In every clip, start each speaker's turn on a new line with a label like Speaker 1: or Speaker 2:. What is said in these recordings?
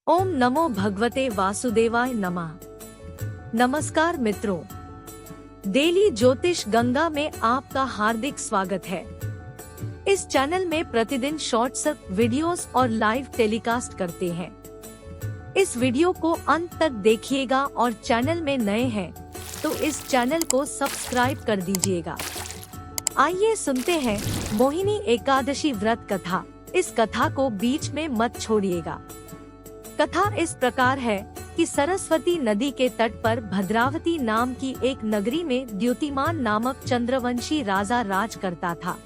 Speaker 1: ओम नमो भगवते वासुदेवाय नमः। नमस्कार मित्रों, डेली ज्योतिष गंगा में आपका हार्दिक स्वागत है। इस चैनल में प्रतिदिन शॉर्ट्स, वीडियोस और लाइव टेलीकास्ट करते हैं। इस वीडियो को अंत तक देखिएगा और चैनल में नए हैं तो इस चैनल को सब्सक्राइब कर दीजिएगा। आइए सुनते हैं मोहिनी एकादशी व्रत कथा। इस कथा को बीच में मत छोड़िएगा। कथा इस प्रकार है कि सरस्वती नदी के तट पर भद्रावती नाम की एक नगरी में द्युतिमान नामक चंद्रवंशी राजा राज करता था।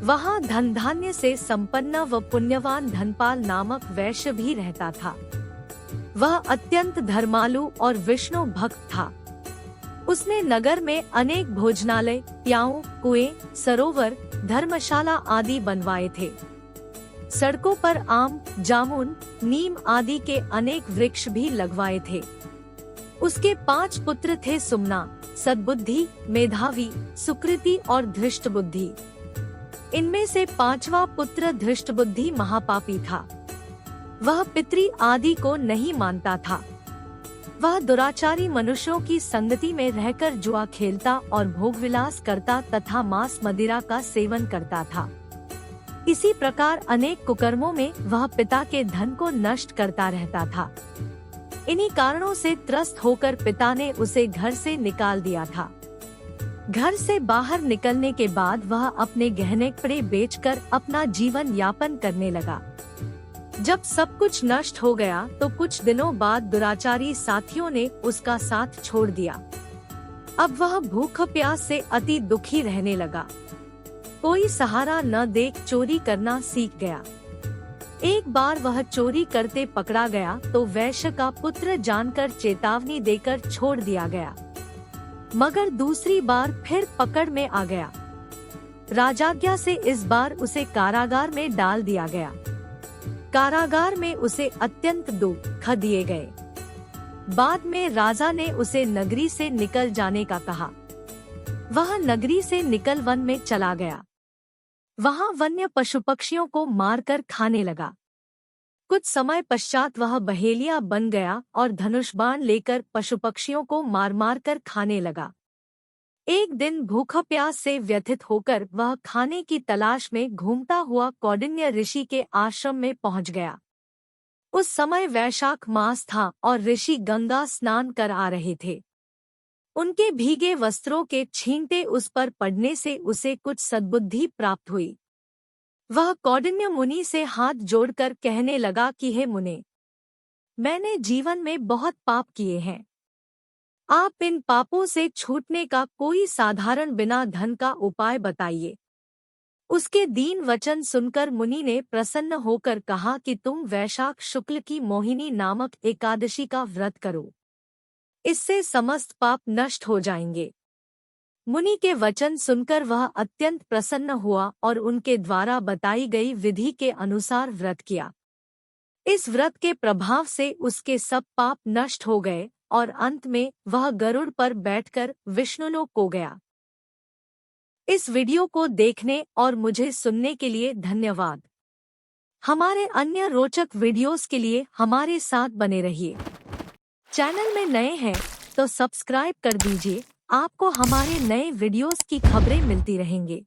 Speaker 1: वहाँ धन धान्य से संपन्न व पुण्यवान धनपाल नामक वैश्य भी रहता था। वह अत्यंत धर्मालु और विष्णु भक्त था। उसने नगर में अनेक भोजनालय, प्याऊ, कुएं, सरोवर, धर्मशाला आदि बनवाए थे। सड़कों पर आम, जामुन, नीम आदि के अनेक वृक्ष भी लगवाए थे। उसके 5 पुत्र थे: सुमना, सद्बुद्धि, मेधावी, सुकृति और धृष्टबुद्धि। इनमें से 5वां पुत्र धृष्टबुद्धि महापापी था। वह पितृ आदि को नहीं मानता था। वह दुराचारी मनुष्यों की संगति में रहकर जुआ खेलता और भोगविलास करता तथा मांस मदिरा का सेवन करता था। इसी प्रकार अनेक कुकर्मों में वह पिता के धन को नष्ट करता रहता था। इन्हीं कारणों से त्रस्त होकर पिता ने उसे घर से निकाल दिया था। घर से बाहर निकलने के बाद वह अपने गहने कपड़े बेचकर अपना जीवन यापन करने लगा। जब सब कुछ नष्ट हो गया तो कुछ दिनों बाद दुराचारी साथियों ने उसका साथ छोड़ दिया। अब वह भूख प्यास से अति दुखी रहने लगा। कोई सहारा न देख चोरी करना सीख गया। एक बार वह चोरी करते पकड़ा गया तो वैश्य का पुत्र जानकर चेतावनी देकर छोड़ दिया गया, मगर दूसरी बार फिर पकड़ में आ गया। राजाज्ञा से इस बार उसे कारागार में डाल दिया गया। कारागार में उसे अत्यंत दुख दिए गए। बाद में राजा ने उसे नगरी से निकल जाने का कहा। वह नगरी से निकल वन में चला गया। वहाँ वन्य पशु पक्षियों को मारकर खाने लगा। कुछ समय पश्चात वह बहेलिया बन गया और धनुष बाण लेकर पशु पक्षियों को मार मार कर खाने लगा। एक दिन भूख प्यास से व्यथित होकर वह खाने की तलाश में घूमता हुआ कौंडिन्य ऋषि के आश्रम में पहुंच गया। उस समय वैशाख मास था और ऋषि गंगा स्नान कर आ रहे थे। उनके भीगे वस्त्रों के छींटे उस पर पड़ने से उसे कुछ सद्बुद्धि प्राप्त हुई। वह कौंडिन्य मुनि से हाथ जोड़कर कहने लगा कि हे मुने, मैंने जीवन में बहुत पाप किए हैं। आप इन पापों से छूटने का कोई साधारण बिना धन का उपाय बताइए। उसके दीन वचन सुनकर मुनि ने प्रसन्न होकर कहा कि तुम वैशाख शुक्ल की मोहिनी नामक एकादशी का व्रत करो। इससे समस्त पाप नष्ट हो जाएंगे। मुनि के वचन सुनकर वह अत्यंत प्रसन्न हुआ और उनके द्वारा बताई गई विधि के अनुसार व्रत किया। इस व्रत के प्रभाव से उसके सब पाप नष्ट हो गए और अंत में वह गरुड़ पर बैठकर विष्णुलोक को गया। इस वीडियो को देखने और मुझे सुनने के लिए धन्यवाद। हमारे अन्य रोचक वीडियोस के लिए हमारे साथ बने रहिए। चैनल में नए हैं तो सब्सक्राइब कर दीजिए। आपको हमारे नए वीडियोस की खबरें मिलती रहेंगे।